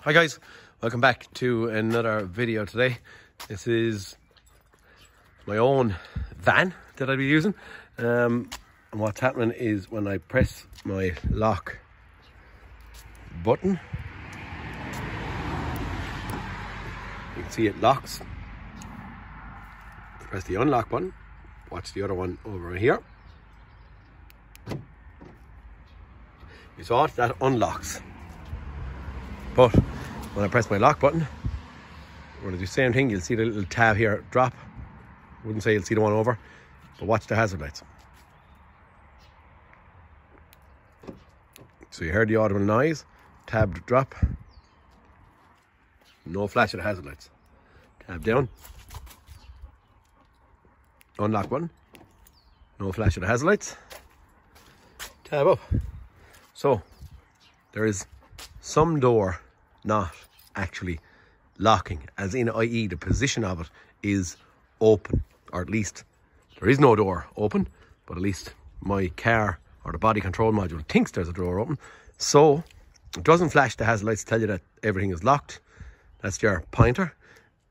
Hi guys, welcome back to another video today. This is my own van that I'll be using. And what's happening is when I press my lock button, you can see it locks. Press the unlock button, watch the other one over here. You saw it, that unlocks. But when I press my lock button, we're going to do the same thing. You'll see the little tab here drop. Wouldn't say you'll see the one over, but watch the hazard lights. So you heard the audible noise, tab drop. No flash of the hazard lights. Tab down. Unlock button. No flash of the hazard lights. Tab up. So there is some door not actually locking, as in i.e. the position of it is open, or at least there is no door open, but at least my car or the body control module thinks there's a door open. So it doesn't flash the hazard lights to tell you that everything is locked. That's your pointer,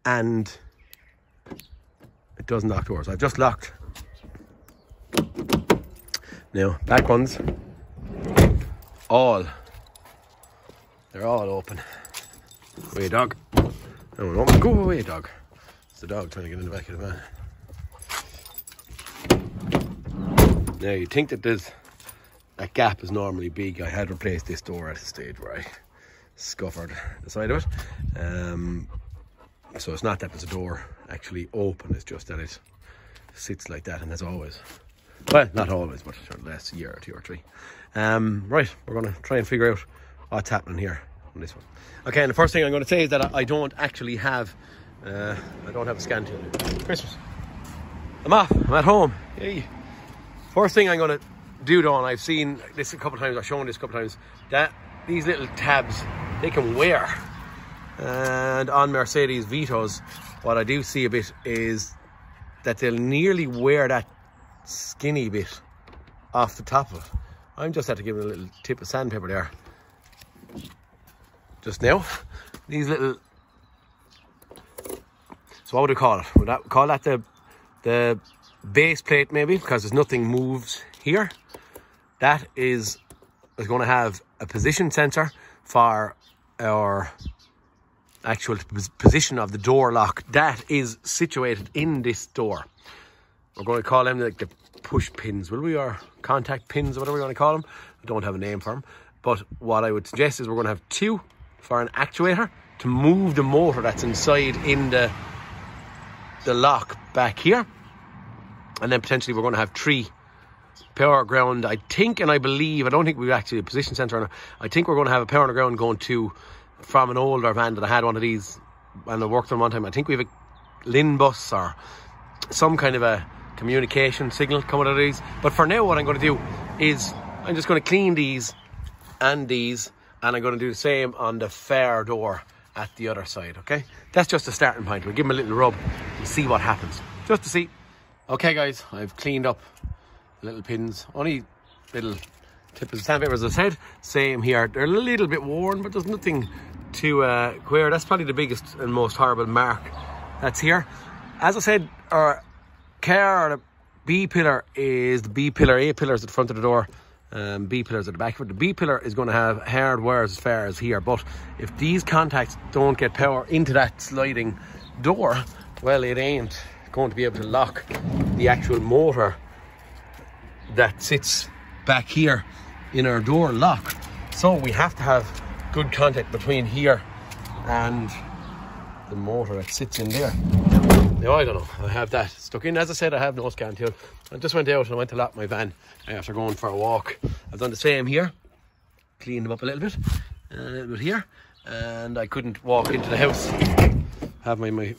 and it doesn't lock doors. I've just locked. Now back ones, they're all open. Go away, dog. No, go away, dog. It's the dog trying to get in the back of the van. Now, you'd think that that gap is normally big. I had replaced this door at a stage where I scuppered the side of it. So it's not that there's a door actually open, it's just that it sits like that, and that's always. Well, not always, but for the last year or two or three. Right, we're going to try and figure out what's happening here on this one. Okay, and the first thing I'm going to say is that I don't actually have, I don't have a scan tool. Christmas. I'm off, I'm at home. Yay. First thing I'm going to do though, and I've seen this a couple of times, I've shown this a couple of times, that these little tabs, they can wear. And on Mercedes Vitos, what I do see a bit is that they'll nearly wear that skinny bit off the top of it. I'm just had to give it a little tip of sandpaper there just now. These little, so what would we call it? Would that call that the base plate maybe, because there's nothing moves here. That is going to have a position sensor for our actual position of the door lock. That is situated in this door. We're going to call them like the push pins, will we, or contact pins, or whatever we want to call them. I don't have a name for them, but what I would suggest is we're going to have two for an actuator to move the motor that's inside in the lock back here, and then potentially we're going to have three power ground. I think, and I believe, I don't think we've actually a position sensor. I think we're going to have a power on the ground going to from an older van that I had one of these and I worked on one time. I think we have a LIN bus or some kind of a communication signal coming out of these. But for now, what I'm going to do is I'm just going to clean these, and I'm going to do the same on the far door at the other side, okay? That's just a starting point. We'll give them a little rub and see what happens, just to see. Okay guys, I've cleaned up the little pins, only little tip of the sandpaper as I said. Same here, they're a little bit worn, but there's nothing too queer. That's probably the biggest and most horrible mark that's here. As I said, our car, the B pillar is the B pillar. A pillar is at the front of the door, B pillar is at the back of it. The B pillar is going to have hard wires as far as here, but if these contacts don't get power into that sliding door, well, it ain't going to be able to lock the actual motor that sits back here in our door lock. So we have to have good contact between here and the motor that sits in there. Now, I don't know, I have that stuck in. As I said, I have no scan tool. I just went out and I went to lock my van after going for a walk. I've done the same here, cleaned them up a little bit here, and I couldn't walk into the house. Have my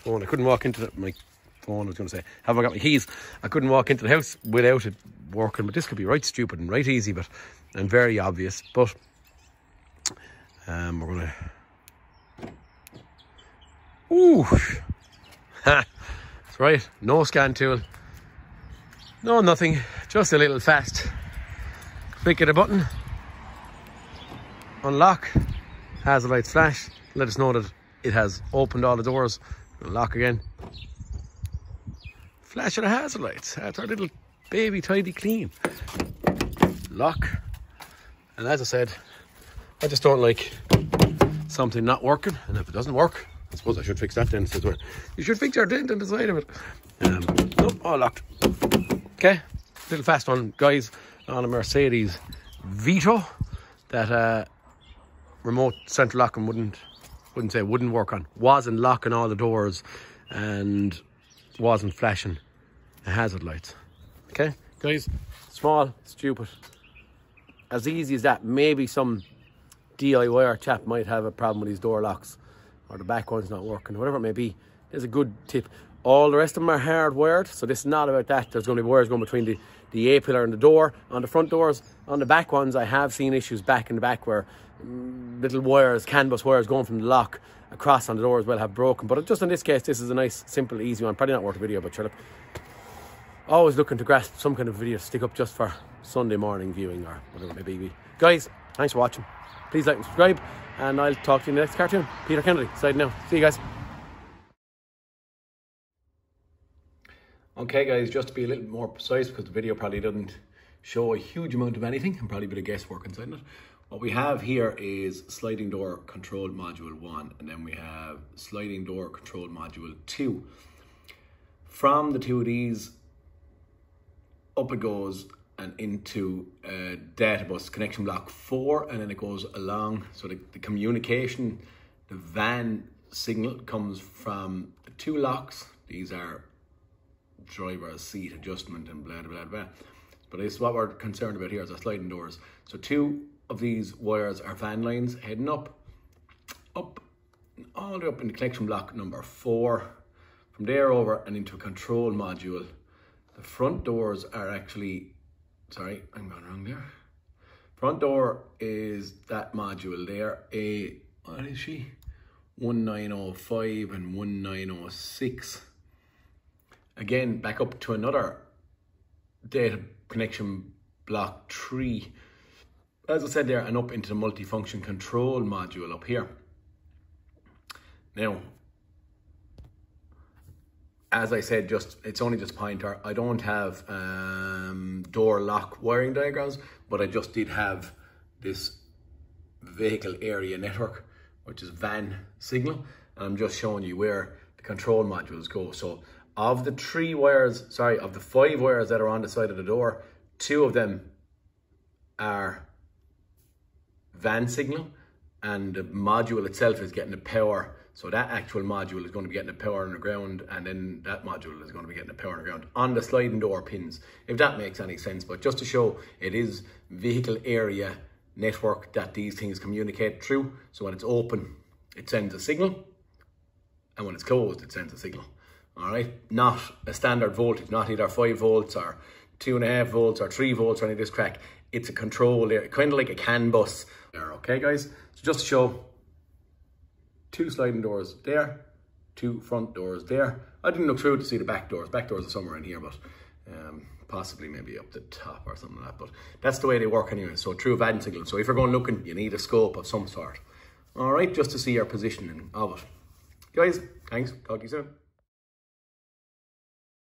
phone. I couldn't walk into my phone, I was going to say. Haven't got my keys. I couldn't walk into the house without it working. But this could be right stupid and right easy, but and very obvious. But we're going to. Ooh. That's right, no scan tool, no nothing, just a little fast click of the button, unlock, hazard lights flash, let us know that it has opened all the doors. We'll lock again. Flash of the hazard lights. That's our little baby tidy clean. Lock. And as I said, I just don't like something not working, and if it doesn't work, I suppose I should fix that then. It says, well, you should fix your dent on the side of it. Nope, all locked. Okay, little fast one, guys, on a Mercedes Vito that remote central locking wouldn't work on. Wasn't locking all the doors and wasn't flashing the hazard lights. Okay, guys, small, stupid. As easy as that. Maybe some DIY chap might have a problem with his door locks, or the back one's not working, whatever it may be. There's a good tip. All the rest of them are hardwired, so this is not about that. There's going to be wires going between the A-pillar and the door. On the front doors, on the back ones, I have seen issues back in the back where little wires, CAN bus wires going from the lock across on the door as well have broken. But just in this case, this is a nice, simple, easy one. Probably not worth a video, but sure, look. Always looking to grasp some kind of video to stick up just for Sunday morning viewing or whatever it may be. Guys, thanks for watching. Please like and subscribe, and I'll talk to you in the next cartoon. Peter Kennedy, signing out. See you guys. Okay guys, just to be a little more precise, because the video probably doesn't show a huge amount of anything and probably a bit of guesswork inside it. What we have here is sliding door control module 1, and then we have sliding door control module 2. From the two of these, up it goes and into data bus connection block 4, and then it goes along. So the communication, the van signal comes from the two locks. These are driver's seat adjustment and blah blah blah, but this is what we're concerned about here, is our sliding doors. So two of these wires are van lines heading up all the way up in the connection block number 4, from there over and into a control module. The front doors are actually, sorry, I'm going wrong there. Front door is that module there, what is she, 1905 and 1906. Again, back up to another data connection block 3, as I said there, and up into the multifunction control module up here. Now, as I said, it's only just pointer. I don't have door lock wiring diagrams, but I just did have this vehicle area network, which is van signal, and I'm just showing you where the control modules go. So of the 5 wires that are on the side of the door, 2 of them are van signal, and the module itself is getting the power. So that actual module is going to be getting the power on the ground, and then that module is going to be getting the power on the ground on the sliding door pins, if that makes any sense. But just to show, it is vehicle area network that these things communicate through. So when it's open, it sends a signal, and when it's closed, it sends a signal. All right, not a standard voltage, not either 5 volts or 2.5 volts or 3 volts or any of this crack. It's a control there, kind of like a CAN bus there. Okay guys, so just to show, 2 sliding doors there, 2 front doors there. I didn't look through to see the back doors. Back doors are somewhere in here, but possibly maybe up the top or something like that. But that's the way they work anyway. So true van signal. So if you're going looking, you need a scope of some sort. All right, just to see your positioning of it. Guys, thanks. Talk to you soon.